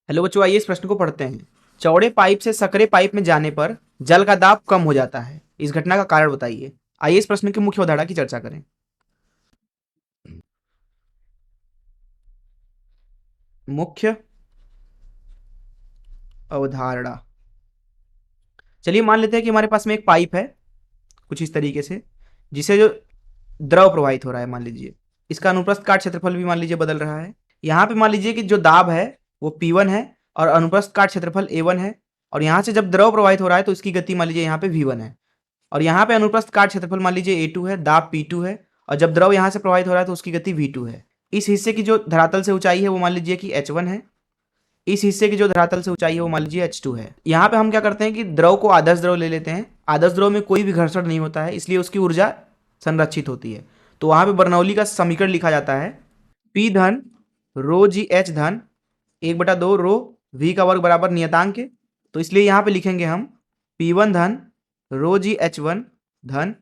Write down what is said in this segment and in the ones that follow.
Hello बच्चों, आइए इस प्रश्न को पढ़ते हैं। चौड़े पाइप से सकरे पाइप में जाने पर जल का दाब कम हो जाता है। इस घटना का कारण बताइए। आइए इस प्रश्न की मुख्य अवधारणा की चर्चा करें। मुख्य अवधारणा। चलिए मान लेते हैं कि हमारे पास में एक पाइप है कुछ इस तरीके से, जिसे जो द्रव प्रवाहित हो रहा है, मान लीजिए इसका अनुप्रस्थ काट क्षेत्रफल भी मान लीजिए बदल रहा है। यहाँ पे मान लीजिए कि जो दाब है वो P1 है और अनुप्रस्थ काट क्षेत्रफल A1 है, और यहाँ से जब द्रव प्रवाहित हो रहा है तो इसकी गति मान लीजिए यहाँ पे V1 है, और यहाँ पे अनुप्रस्थ काट क्षेत्रफल मान लीजिए A2 है, दाब P2 है, और जब द्रव यहाँ से प्रवाहित हो रहा है तो उसकी गति V2 है। इस हिस्से की जो धरातल से ऊंचाई है वो मान लीजिए कि H1 है। इस हिस्से की जो धरातल से ऊंचाई है वो मान लीजिए H2 है। यहाँ पे हम क्या करते हैं कि द्रव को आदर्श द्रव ले लेते हैं। आदर्श द्रव में कोई भी घर्षण नहीं होता है, इसलिए उसकी ऊर्जा संरक्षित होती है। तो वहाँ पे बर्नौली का समीकरण लिखा जाता है P धन रो जी एच धन 1/2 रो V का वर्ग बराबर नियतांक के। तो इसलिए यहाँ पे लिखेंगे हम P1 धन रो जी H1 धन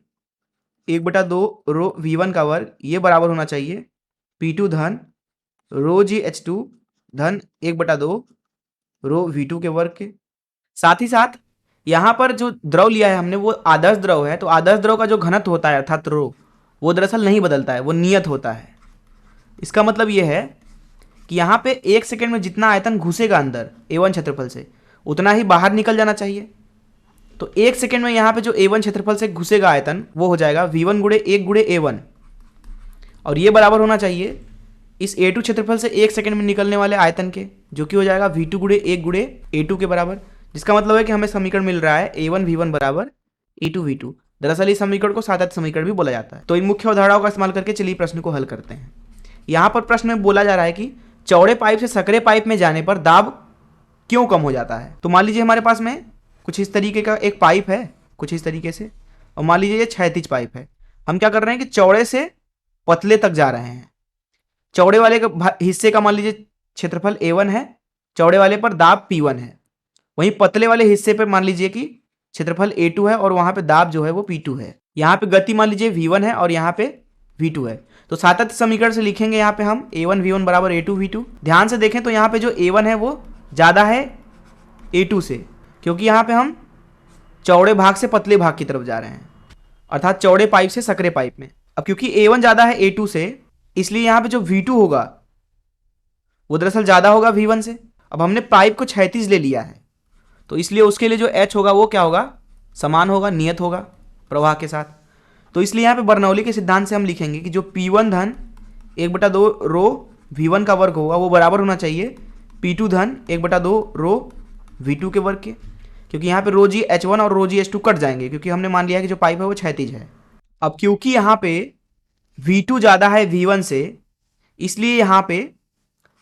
1/2 रो V1 का वर्ग, ये बराबर होना चाहिए P2 धन रो जी H2 धन 1/2 रो V2 के वर्ग के। साथ ही साथ यहाँ पर जो द्रव लिया है हमने वो आदर्श द्रव है, तो आदर्श द्रव का जो घनत्व होता है अर्थात रो, वो दरअसल नहीं बदलता है, वो नियत होता है। इसका मतलब ये है कि यहाँ पे 1 सेकेंड में जितना आयतन घुसेगा अंदर A1 क्षेत्रफल से, उतना ही बाहर निकल जाना चाहिए। तो 1 सेकेंड में यहाँ पे जो A1 क्षेत्रफल से घुसेगा आयतन वो हो जाएगा V1 गुणे 1 गुणे A1, और ये बराबर होना चाहिए इस A2 क्षेत्रफल से 1 सेकेंड में निकलने वाले आयतन के, जो कि हो जाएगा V2 गुणे 1 गुणे A2 के बराबर। जिसका मतलब है कि हमें समीकरण मिल रहा है A1 V1 बराबर E2 V2। दरअसल इस समीकरण को सातत्य समीकरण भी बोला जाता है। तो इन मुख्य अवधारणाओं का इस्तेमाल करके चलिए प्रश्न को हल करते हैं। यहाँ पर प्रश्न में बोला जा रहा है कि चौड़े पाइप से सकरे पाइप में जाने पर दाब क्यों कम हो जाता है। तो मान लीजिए हमारे पास में कुछ इस तरीके का एक पाइप है, कुछ इस तरीके से, और मान लीजिए ये क्षैतिज पाइप है। हम क्या कर रहे हैं कि चौड़े से पतले तक जा रहे हैं। चौड़े वाले हिस्से का मान लीजिए क्षेत्रफल A1 है, चौड़े वाले पर दाब P1 है। वहीं पतले वाले हिस्से पे मान लीजिए कि क्षेत्रफल A2 है और वहां पे दाब जो है वो P2 है। यहाँ पे गति मान लीजिए V1 है और यहाँ पे V2 है। तो सातत्य समीकरण से लिखेंगे यहाँ पे हम A1 V1 बराबर A2 V2। ध्यान से देखें तो यहाँ पे जो A1 है वो ज़्यादा है A2 से, क्योंकि यहाँ पे हम चौड़े भाग से पतले भाग की तरफ जा रहे हैं, अर्थात चौड़े पाइप से सकरे पाइप में। अब क्योंकि A1 ज़्यादा है A2 से, इसलिए यहाँ पे जो V2 होगा वो दरअसल ज़्यादा होगा V1 से। अब हमने पाइप को क्षैतिज ले लिया है, तो इसलिए उसके लिए जो H होगा वो क्या होगा, समान होगा, नियत होगा प्रवाह के साथ। तो इसलिए यहाँ पे बर्नौली के सिद्धांत से हम लिखेंगे कि जो P1 धन 1/2 रो V1 का वर्ग होगा वो बराबर होना चाहिए P2 धन 1/2 रो V2 के वर्ग के, क्योंकि यहाँ पे रो जी H1 और रो जी H2 कट जाएंगे, क्योंकि हमने मान लिया कि जो पाइप है वो क्षैतिज है। अब क्योंकि यहाँ पे V2 ज़्यादा है V1 से, इसलिए यहाँ पे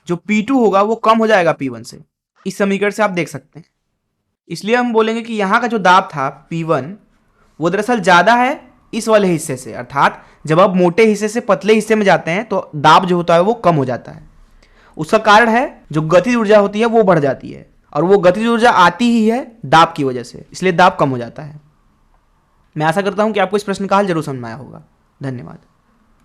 जो P2 होगा वो कम हो जाएगा P1 से। इस समीकरण से आप देख सकते हैं। इसलिए हम बोलेंगे कि यहाँ का जो दाब था P1 वो दरअसल ज़्यादा है इस वाले हिस्से से, अर्थात जब आप मोटे हिस्से से पतले हिस्से में जाते हैं तो दाब जो होता है वो कम हो जाता है। उसका कारण है जो गतिज ऊर्जा होती है वो बढ़ जाती है, और वो गतिज ऊर्जा आती ही है दाब की वजह से, इसलिए दाब कम हो जाता है। मैं आशा करता हूं कि आपको इस प्रश्न का हल जरूर समझ में आया होगा। धन्यवाद।